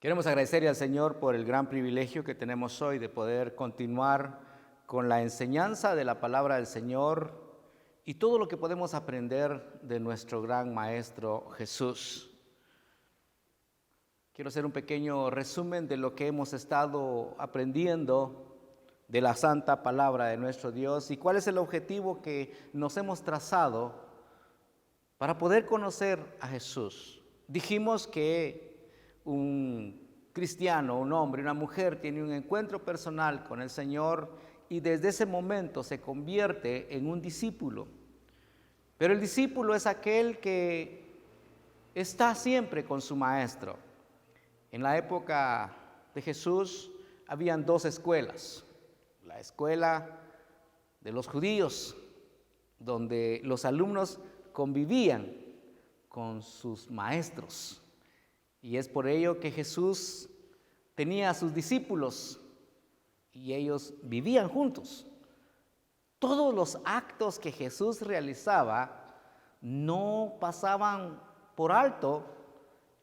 Queremos agradecerle al Señor por el gran privilegio que tenemos hoy de poder continuar con la enseñanza de la palabra del Señor y todo lo que podemos aprender de nuestro gran Maestro Jesús. Quiero hacer un pequeño resumen de lo que hemos estado aprendiendo de la santa palabra de nuestro Dios y cuál es el objetivo que nos hemos trazado para poder conocer a Jesús. Dijimos que un cristiano, un hombre, una mujer tiene un encuentro personal con el Señor y desde ese momento se convierte en un discípulo. Pero el discípulo es aquel que está siempre con su maestro. En la época de Jesús habían dos escuelas. La escuela de los judíos, donde los alumnos convivían con sus maestros. Y es por ello que Jesús tenía a sus discípulos y ellos vivían juntos. Todos los actos que Jesús realizaba no pasaban por alto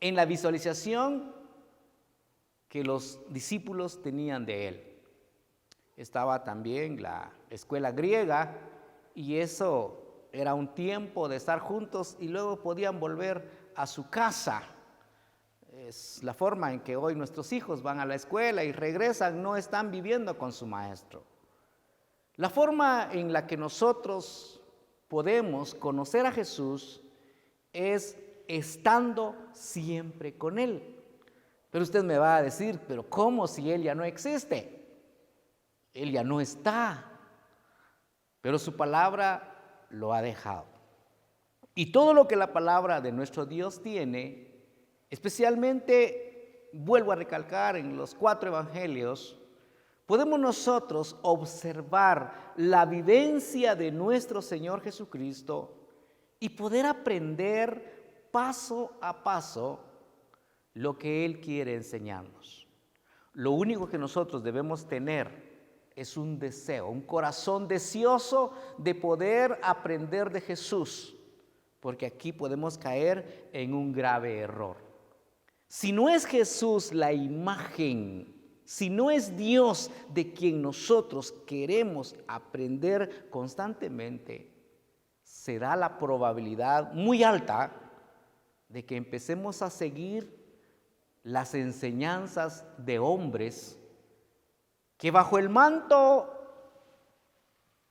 en la visualización que los discípulos tenían de él. Estaba también la escuela griega y eso era un tiempo de estar juntos y luego podían volver a su casa. Es la forma en que hoy nuestros hijos van a la escuela y regresan, no están viviendo con su maestro. La forma en la que nosotros podemos conocer a Jesús es estando siempre con Él. Pero usted me va a decir, ¿pero cómo si Él ya no existe? Él ya no está, pero su palabra lo ha dejado. Y todo lo que la palabra de nuestro Dios tiene, especialmente, vuelvo a recalcar, en los 4 evangelios, podemos nosotros observar la vivencia de nuestro Señor Jesucristo y poder aprender paso a paso lo que Él quiere enseñarnos. Lo único que nosotros debemos tener es un deseo, un corazón deseoso de poder aprender de Jesús, porque aquí podemos caer en un grave error. Si no es Jesús la imagen, si no es Dios de quien nosotros queremos aprender constantemente, se da la probabilidad muy alta de que empecemos a seguir las enseñanzas de hombres que bajo el manto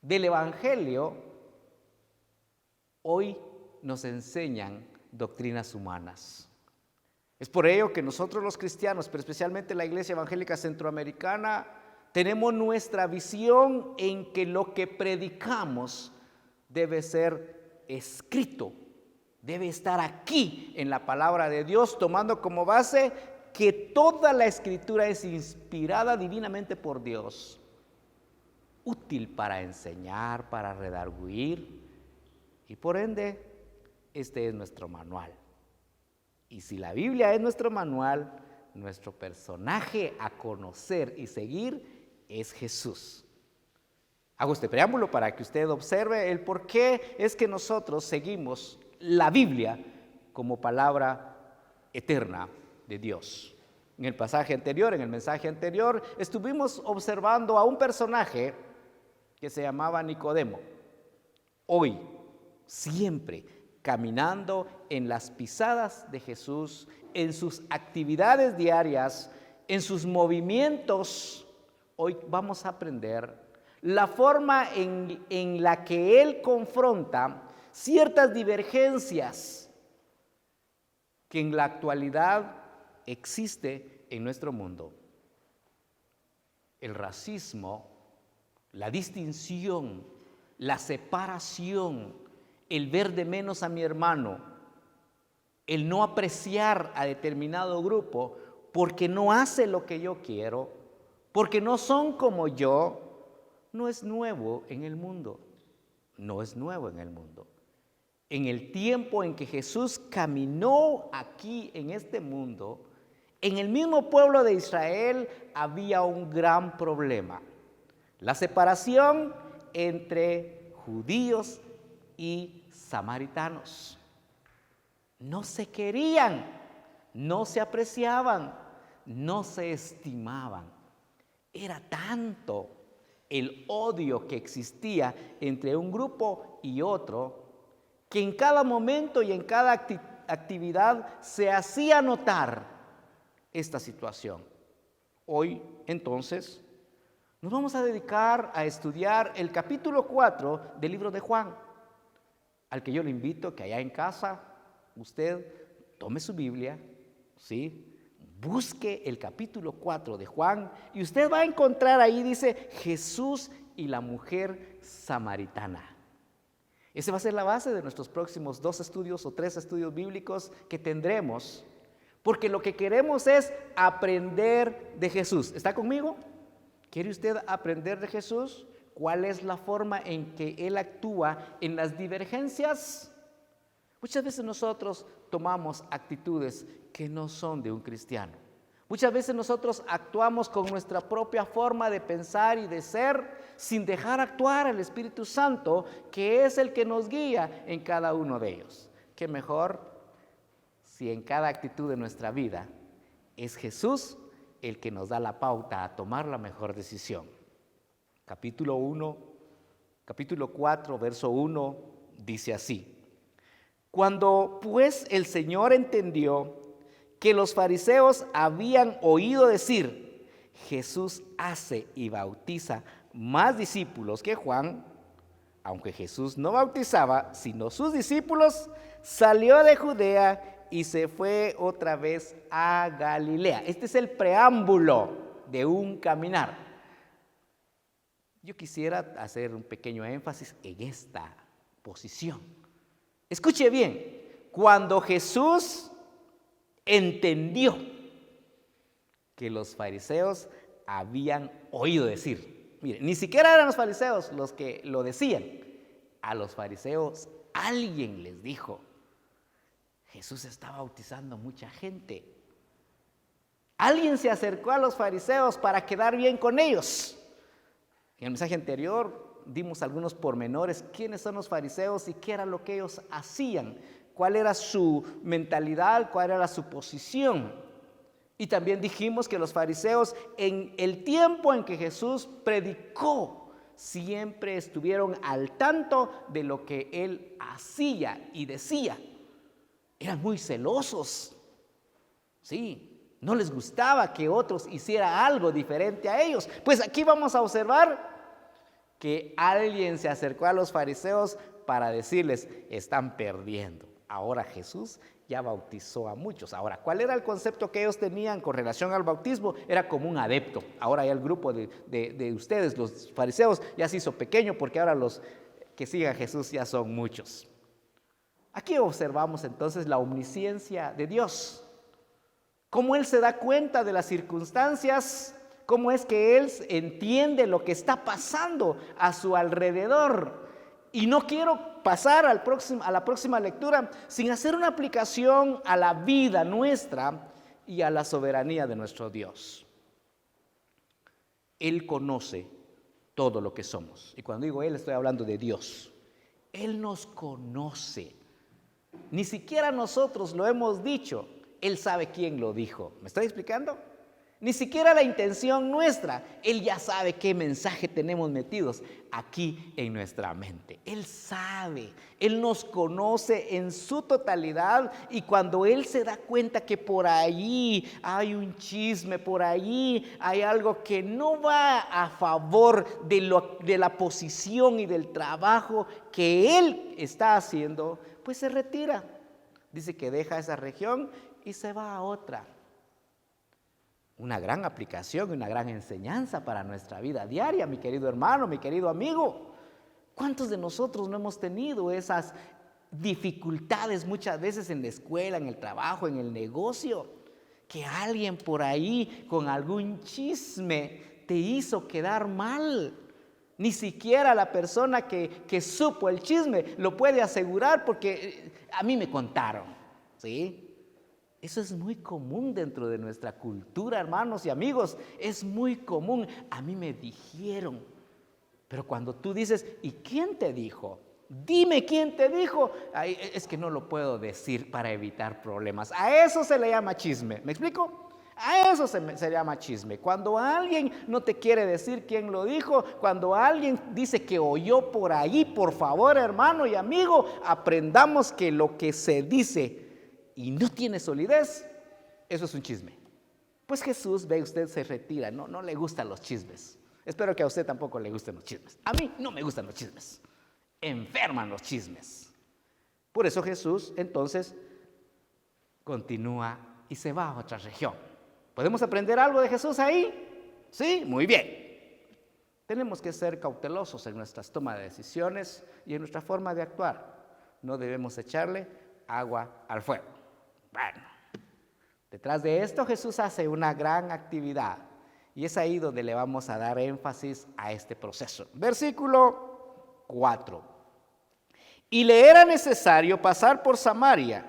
del Evangelio hoy nos enseñan doctrinas humanas. Es por ello que nosotros los cristianos, pero especialmente la Iglesia Evangélica Centroamericana, tenemos nuestra visión en que lo que predicamos debe ser escrito, debe estar aquí en la palabra de Dios, tomando como base que toda la Escritura es inspirada divinamente por Dios, útil para enseñar, para redarguir, y por ende, este es nuestro manual. Y si la Biblia es nuestro manual, nuestro personaje a conocer y seguir es Jesús. Hago este preámbulo para que usted observe el por qué es que nosotros seguimos la Biblia como palabra eterna de Dios. En el pasaje anterior, en el mensaje anterior, estuvimos observando a un personaje que se llamaba Nicodemo. Hoy, siempre, caminando en las pisadas de Jesús, en sus actividades diarias, en sus movimientos, hoy vamos a aprender la forma en la que Él confronta ciertas divergencias que en la actualidad existe en nuestro mundo. El racismo, la distinción, la separación, el ver de menos a mi hermano, el no apreciar a determinado grupo porque no hace lo que yo quiero, porque no son como yo, no es nuevo en el mundo. No es nuevo en el mundo. En el tiempo en que Jesús caminó aquí en este mundo, en el mismo pueblo de Israel había un gran problema. La separación entre judíos y samaritanos. No se querían, no se apreciaban, no se estimaban. Era tanto el odio que existía entre un grupo y otro, que en cada momento y en cada actividad se hacía notar esta situación. Hoy, entonces, nos vamos a dedicar a estudiar el capítulo 4 del libro de Juan, al que yo le invito que allá en casa usted tome su Biblia, ¿sí? Busque el capítulo 4 de Juan y usted va a encontrar ahí, dice, Jesús y la mujer samaritana. Esa va a ser la base de nuestros próximos 2 estudios o 3 estudios bíblicos que tendremos, porque lo que queremos es aprender de Jesús. ¿Está conmigo? ¿Quiere usted aprender de Jesús? ¿Cuál es la forma en que Él actúa en las divergencias? Muchas veces nosotros tomamos actitudes que no son de un cristiano. Muchas veces nosotros actuamos con nuestra propia forma de pensar y de ser, sin dejar actuar al Espíritu Santo, que es el que nos guía en cada uno de ellos. ¿Qué mejor si en cada actitud de nuestra vida es Jesús el que nos da la pauta a tomar la mejor decisión? Capítulo 4, verso 1, dice así: Cuando pues el Señor entendió que los fariseos habían oído decir, Jesús hace y bautiza más discípulos que Juan, aunque Jesús no bautizaba, sino sus discípulos, salió de Judea y se fue otra vez a Galilea. Este es el preámbulo de un caminar. Yo quisiera hacer un pequeño énfasis en esta posición. Escuche bien, cuando Jesús entendió que los fariseos habían oído decir, mire, ni siquiera eran los fariseos los que lo decían, a los fariseos alguien les dijo, Jesús está bautizando mucha gente. Alguien se acercó a los fariseos para quedar bien con ellos. En el mensaje anterior dimos algunos pormenores, quiénes son los fariseos y qué era lo que ellos hacían, cuál era su mentalidad, cuál era su posición. Y también dijimos que los fariseos en el tiempo en que Jesús predicó, siempre estuvieron al tanto de lo que él hacía y decía. Eran muy celosos, sí, no les gustaba que otros hicieran algo diferente a ellos. Pues aquí vamos a observar que alguien se acercó a los fariseos para decirles, están perdiendo. Ahora Jesús ya bautizó a muchos. Ahora, ¿cuál era el concepto que ellos tenían con relación al bautismo? Era como un adepto. Ahora ya el grupo de ustedes, los fariseos, ya se hizo pequeño porque ahora los que siguen a Jesús ya son muchos. Aquí observamos entonces la omnisciencia de Dios. Cómo Él se da cuenta de las circunstancias, cómo es que Él entiende lo que está pasando a su alrededor. Y no quiero pasar a la próxima lectura sin hacer una aplicación a la vida nuestra y a la soberanía de nuestro Dios. Él conoce todo lo que somos. Y cuando digo Él, estoy hablando de Dios. Él nos conoce. Ni siquiera nosotros lo hemos dicho. Él sabe quién lo dijo. ¿Me estoy explicando? Ni siquiera la intención nuestra. Él ya sabe qué mensaje tenemos metidos aquí en nuestra mente. Él sabe, Él nos conoce en su totalidad y cuando Él se da cuenta que por allí hay un chisme, por allí hay algo que no va a favor de la posición y del trabajo que Él está haciendo, pues se retira. Dice que deja esa región y se va a otra. Una gran aplicación, una gran enseñanza para nuestra vida diaria, mi querido hermano, mi querido amigo. ¿Cuántos de nosotros no hemos tenido esas dificultades muchas veces en la escuela, en el trabajo, en el negocio? Que alguien por ahí con algún chisme te hizo quedar mal. Ni siquiera la persona que supo el chisme lo puede asegurar porque a mí me contaron, ¿sí? Eso es muy común dentro de nuestra cultura, hermanos y amigos. Es muy común. A mí me dijeron. Pero cuando tú dices, ¿y quién te dijo? Dime quién te dijo. Ay, es que no lo puedo decir para evitar problemas. A eso se le llama chisme. ¿Me explico? A eso se llama chisme. Cuando alguien no te quiere decir quién lo dijo, cuando alguien dice que oyó por ahí, por favor, hermano y amigo, aprendamos que lo que se dice y no tiene solidez, eso es un chisme. Pues Jesús, ve usted, se retira, no le gustan los chismes. Espero que a usted tampoco le gusten los chismes. A mí no me gustan los chismes. Enferman los chismes. Por eso Jesús entonces continúa y se va a otra región. ¿Podemos aprender algo de Jesús ahí? Sí, muy bien. Tenemos que ser cautelosos en nuestras tomas de decisiones y en nuestra forma de actuar. No debemos echarle agua al fuego. Bueno, detrás de esto Jesús hace una gran actividad y es ahí donde le vamos a dar énfasis a este proceso. Versículo 4. Y le era necesario pasar por Samaria.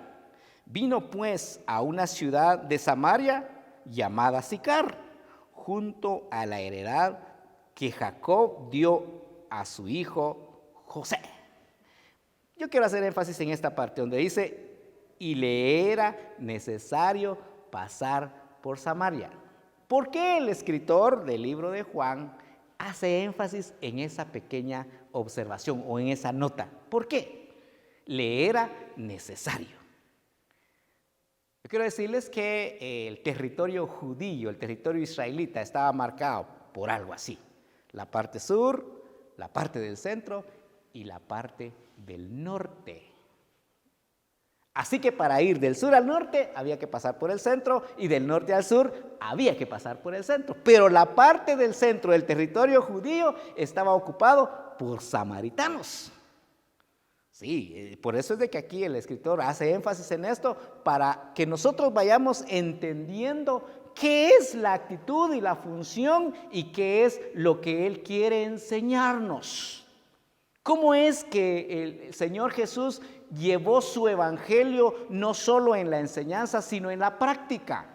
Vino pues a una ciudad de Samaria llamada Sicar, junto a la heredad que Jacob dio a su hijo José. Yo quiero hacer énfasis en esta parte donde dice, y le era necesario pasar por Samaria. ¿Por qué el escritor del libro de Juan hace énfasis en esa pequeña observación o en esa nota? ¿Por qué? Le era necesario. Yo quiero decirles que el territorio judío, el territorio israelita, estaba marcado por algo así. La parte sur, la parte del centro y la parte del norte. Así que para ir del sur al norte había que pasar por el centro y del norte al sur había que pasar por el centro. Pero la parte del centro del territorio judío estaba ocupado por samaritanos. Sí, por eso es de que aquí el escritor hace énfasis en esto para que nosotros vayamos entendiendo qué es la actitud y la función y qué es lo que Él quiere enseñarnos. ¿Cómo es que el Señor Jesús llevó su evangelio no solo en la enseñanza, sino en la práctica?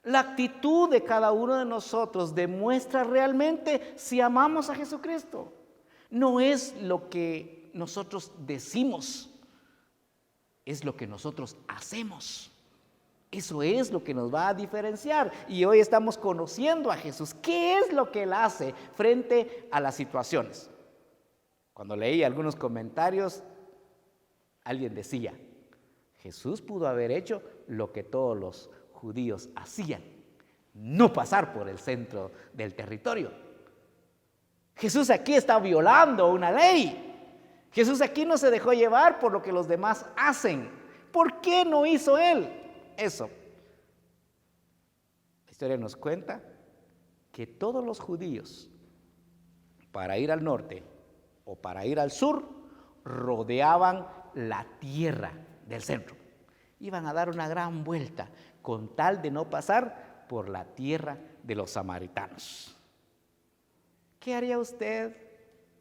La actitud de cada uno de nosotros demuestra realmente si amamos a Jesucristo. No es lo que nosotros decimos, es lo que nosotros hacemos. Eso es lo que nos va a diferenciar. Y hoy estamos conociendo a Jesús. ¿Qué es lo que Él hace frente a las situaciones? Cuando leí algunos comentarios, alguien decía, Jesús pudo haber hecho lo que todos los judíos hacían, no pasar por el centro del territorio. Jesús aquí está violando una ley. Jesús aquí no se dejó llevar por lo que los demás hacen. ¿Por qué no hizo Él eso? La historia nos cuenta que todos los judíos, para ir al norte o para ir al sur, rodeaban la tierra del centro. Iban a dar una gran vuelta con tal de no pasar por la tierra de los samaritanos. ¿Qué haría usted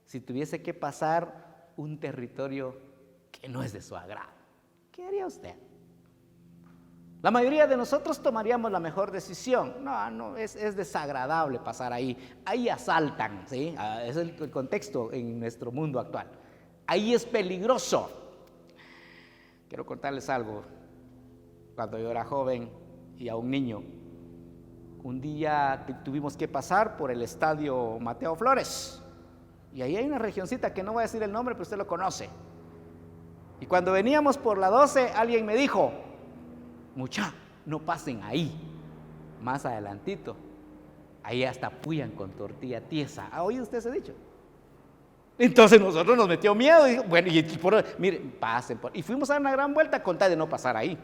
si tuviese que pasar un territorio que no es de su agrado? ¿Qué haría usted? La mayoría de nosotros tomaríamos la mejor decisión. No, es desagradable pasar ahí. Ahí asaltan, ¿sí? Es el contexto en nuestro mundo actual. Ahí es peligroso. Quiero contarles algo. Cuando yo era joven y aún niño, un día tuvimos que pasar por el estadio Mateo Flores. Y ahí hay una regioncita que no voy a decir el nombre, pero usted lo conoce. Y cuando veníamos por la 12, alguien me dijo, mucha, no pasen ahí. Más adelantito, ahí hasta puyan con tortilla tiesa. ¿Ha oído usted ese dicho? Entonces nosotros nos metió miedo. Y, bueno, miren, pasen por. Y fuimos a dar una gran vuelta con tal de no pasar ahí,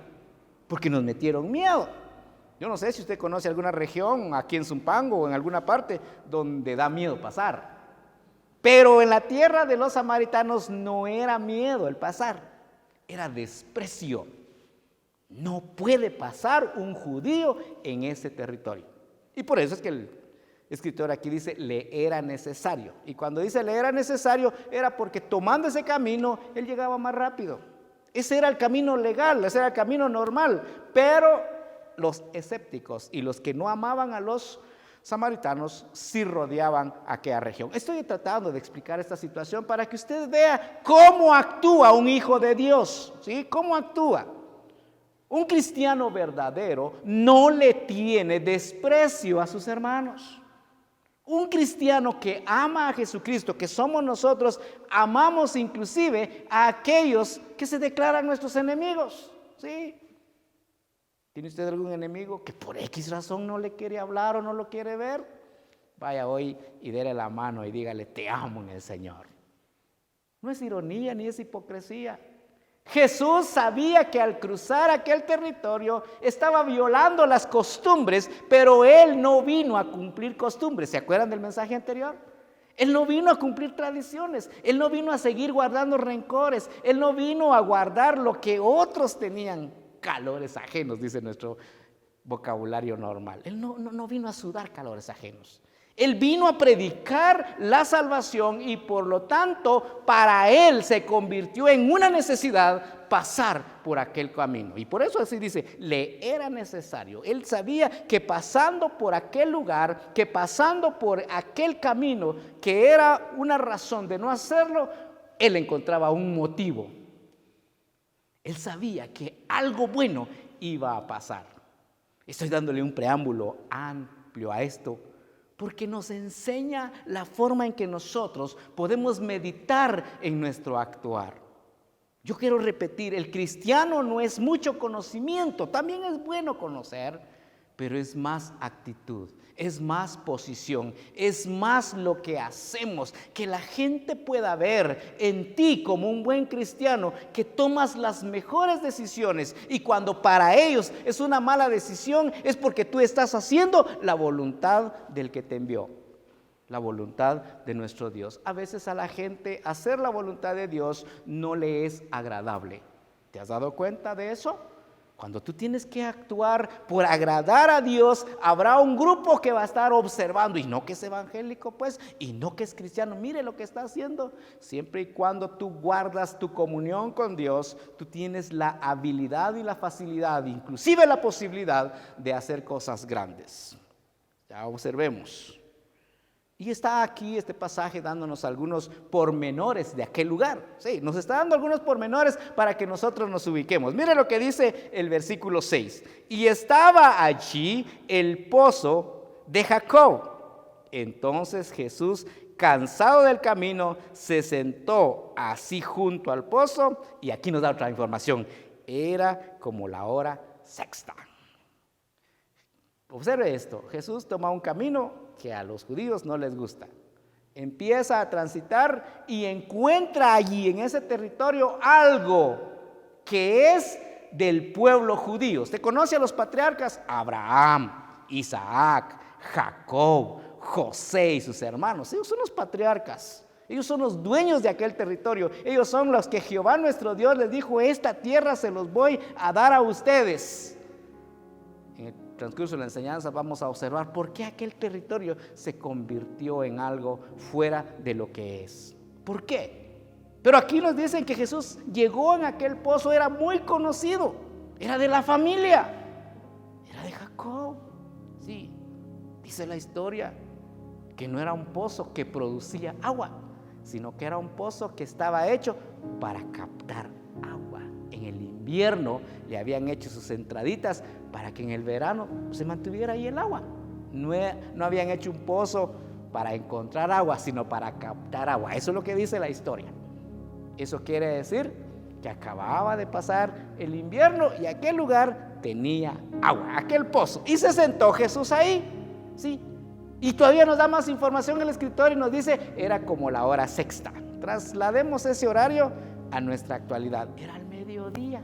porque nos metieron miedo. Yo no sé si usted conoce alguna región aquí en Zumpango o en alguna parte donde da miedo pasar. Pero en la tierra de los samaritanos no era miedo el pasar, era desprecio. No puede pasar un judío en ese territorio. Y por eso es que el escritor aquí dice, le era necesario. Y cuando dice le era necesario, era porque tomando ese camino, él llegaba más rápido. Ese era el camino legal, ese era el camino normal. Pero los escépticos y los que no amaban a los samaritanos sí rodeaban aquella región. Estoy tratando de explicar esta situación para que usted vea cómo actúa un hijo de Dios, ¿sí? ¿Cómo actúa? Un cristiano verdadero no le tiene desprecio a sus hermanos. Un cristiano que ama a Jesucristo, que somos nosotros, amamos inclusive a aquellos que se declaran nuestros enemigos. ¿Sí? ¿Tiene usted algún enemigo que por X razón no le quiere hablar o no lo quiere ver? Vaya hoy y déle la mano y dígale: te amo en el Señor. No es ironía ni es hipocresía. Jesús sabía que al cruzar aquel territorio estaba violando las costumbres, pero Él no vino a cumplir costumbres. ¿Se acuerdan del mensaje anterior? Él no vino a cumplir tradiciones, Él no vino a seguir guardando rencores, Él no vino a guardar lo que otros tenían, calores ajenos, dice nuestro vocabulario normal. Él no vino a sudar calores ajenos. Él vino a predicar la salvación y por lo tanto para Él se convirtió en una necesidad pasar por aquel camino. Y por eso así dice, le era necesario. Él sabía que pasando por aquel lugar, que pasando por aquel camino, que era una razón de no hacerlo, Él encontraba un motivo. Él sabía que algo bueno iba a pasar. Estoy dándole un preámbulo amplio a esto, porque nos enseña la forma en que nosotros podemos meditar en nuestro actuar. Yo quiero repetir, el cristiano no es mucho conocimiento, también es bueno conocer, pero es más actitud, es más posición, es más lo que hacemos, que la gente pueda ver en ti como un buen cristiano, que tomas las mejores decisiones y cuando para ellos es una mala decisión es porque tú estás haciendo la voluntad del que te envió, la voluntad de nuestro Dios. A veces a la gente hacer la voluntad de Dios no le es agradable. ¿Te has dado cuenta de eso? Cuando tú tienes que actuar por agradar a Dios, habrá un grupo que va a estar observando, y no que es evangélico pues, y no que es cristiano, mire lo que está haciendo. Siempre y cuando tú guardas tu comunión con Dios, tú tienes la habilidad y la facilidad, inclusive la posibilidad de hacer cosas grandes. Ya observemos. Y está aquí este pasaje dándonos algunos pormenores de aquel lugar. Sí, nos está dando algunos pormenores para que nosotros nos ubiquemos. Mire lo que dice el versículo 6. Y estaba allí el pozo de Jacob. Entonces Jesús, cansado del camino, se sentó así junto al pozo. Y aquí nos da otra información. Era como la hora sexta. Observe esto. Jesús toma un camino que a los judíos no les gusta. Empieza a transitar y encuentra allí en ese territorio algo que es del pueblo judío. ¿Usted conoce a los patriarcas? Abraham, Isaac, Jacob, José y sus hermanos. Ellos son los patriarcas. Ellos son los dueños de aquel territorio. Ellos son los que Jehová nuestro Dios les dijo: esta tierra se los voy a dar a ustedes. En el transcurso de la enseñanza vamos a observar por qué aquel territorio se convirtió en algo fuera de lo que es. ¿Por qué? Pero aquí nos dicen que Jesús llegó en aquel pozo, era muy conocido, era de la familia, era de Jacob. Sí, dice la historia que no era un pozo que producía agua, sino que era un pozo que estaba hecho para captar agua. En el invierno le habían hecho sus entraditas para que en el verano se mantuviera ahí el agua. No habían hecho un pozo para encontrar agua, sino para captar agua. Eso es lo que dice la historia. Eso quiere decir que acababa de pasar el invierno y aquel lugar tenía agua, aquel pozo. Y se sentó Jesús ahí, ¿sí? Y todavía nos da más información el escritor y nos dice, era como la hora sexta. Traslademos ese horario a nuestra actualidad. Era al mediodía.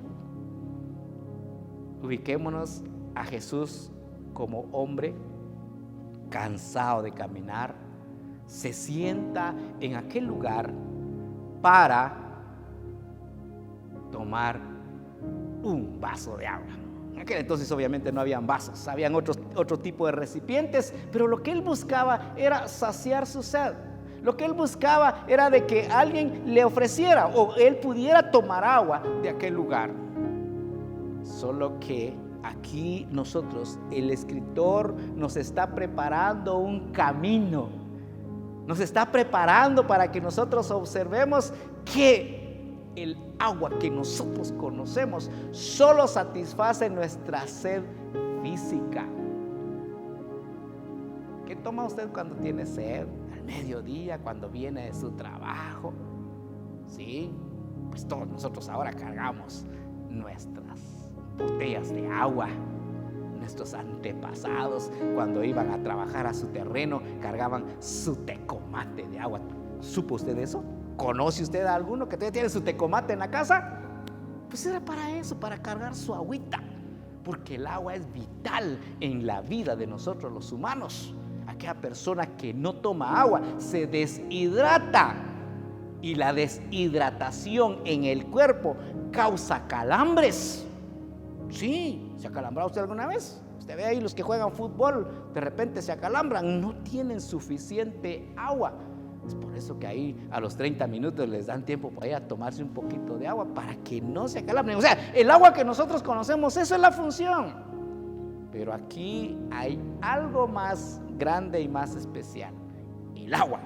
Ubiquémonos a Jesús como hombre cansado de caminar, se sienta en aquel lugar para tomar un vaso de agua. En aquel entonces obviamente no habían vasos, habían otro tipo de recipientes, pero lo que él buscaba era saciar su sed. Lo que él buscaba era de que alguien le ofreciera o él pudiera tomar agua de aquel lugar. Solo que aquí nosotros, el escritor nos está preparando un camino. Nos está preparando para que nosotros observemos que el agua que nosotros conocemos solo satisface nuestra sed física. ¿Qué toma usted cuando tiene sed? Al mediodía, cuando viene de su trabajo. Sí, pues todos nosotros ahora cargamos nuestras botellas de agua. Nuestros antepasados, cuando iban a trabajar a su terreno, cargaban su tecomate de agua. ¿Supo usted eso? ¿Conoce usted a alguno que todavía tiene su tecomate en la casa? Pues era para eso, para cargar su agüita, porque el agua es vital en la vida de nosotros los humanos. Aquella persona que no toma agua se deshidrata, y la deshidratación en el cuerpo causa calambres. Sí, ¿se ha acalambrado usted alguna vez? Usted ve ahí los que juegan fútbol, de repente se acalambran, no tienen suficiente agua. Es por eso que ahí a los 30 minutos les dan tiempo para ir a tomarse un poquito de agua para que no se acalambren. O sea, el agua que nosotros conocemos, eso es la función. Pero aquí hay algo más grande y más especial. El agua,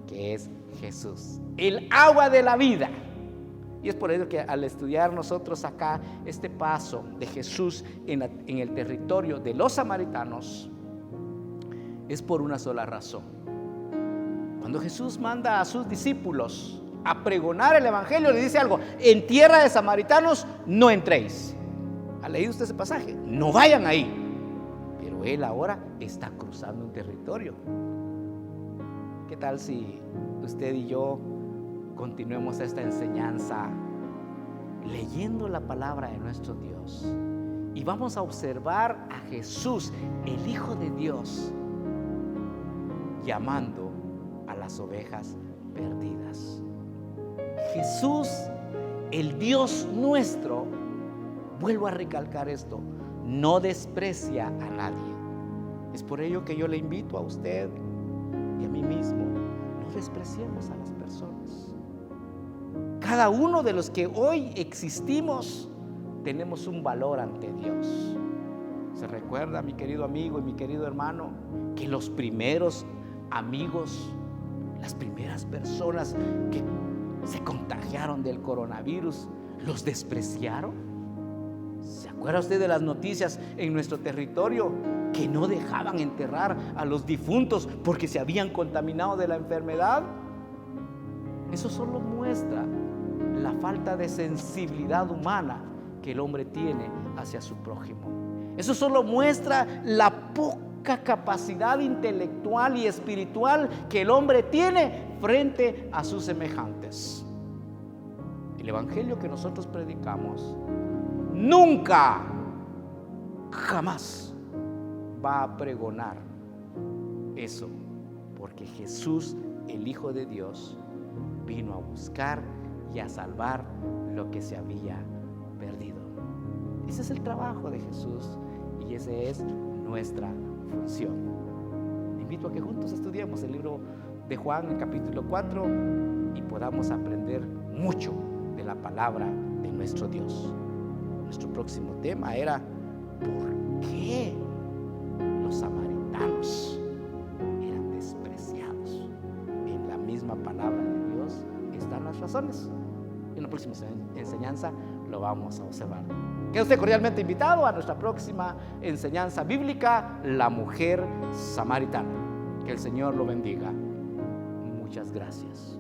que es Jesús. El agua de la vida. Y es por eso que al estudiar nosotros acá este paso de Jesús en el territorio de los samaritanos, es por una sola razón. Cuando Jesús manda a sus discípulos a pregonar el evangelio, le dice algo: en tierra de samaritanos no entréis. ¿Ha leído usted ese pasaje? No vayan ahí. Pero él ahora está cruzando un territorio. ¿Qué tal si usted y yo continuemos esta enseñanza leyendo la palabra de nuestro Dios? Y vamos a observar a Jesús, el Hijo de Dios, llamando a las ovejas perdidas. Jesús, el Dios nuestro, vuelvo a recalcar esto, no desprecia a nadie. Es por ello que yo le invito a usted y a mí mismo, no despreciemos a las personas. Cada uno de los que hoy existimos tenemos un valor ante Dios. ¿Se recuerda, mi querido amigo y mi querido hermano, que los primeros amigos, las primeras personas que se contagiaron del coronavirus, los despreciaron? ¿Se acuerda usted de las noticias en nuestro territorio que no dejaban enterrar a los difuntos porque se habían contaminado de la enfermedad? Eso solo muestra la falta de sensibilidad humana que el hombre tiene hacia su prójimo. Eso solo muestra la poca capacidad intelectual y espiritual que el hombre tiene frente a sus semejantes. El evangelio que nosotros predicamos nunca, jamás va a pregonar eso, porque Jesús, el Hijo de Dios, vino a buscar y a salvar lo que se había perdido. Ese es el trabajo de Jesús y esa es nuestra función. Te invito a que juntos estudiemos el libro de Juan, el capítulo 4, y podamos aprender mucho de la palabra de nuestro Dios. Nuestro próximo tema era: ¿por qué los samaritanos eran despreciados? En la misma palabra de Dios están las razones. En la próxima enseñanza lo vamos a observar. Queda usted cordialmente invitado a nuestra próxima enseñanza bíblica, la mujer samaritana. Que el Señor lo bendiga. Muchas gracias.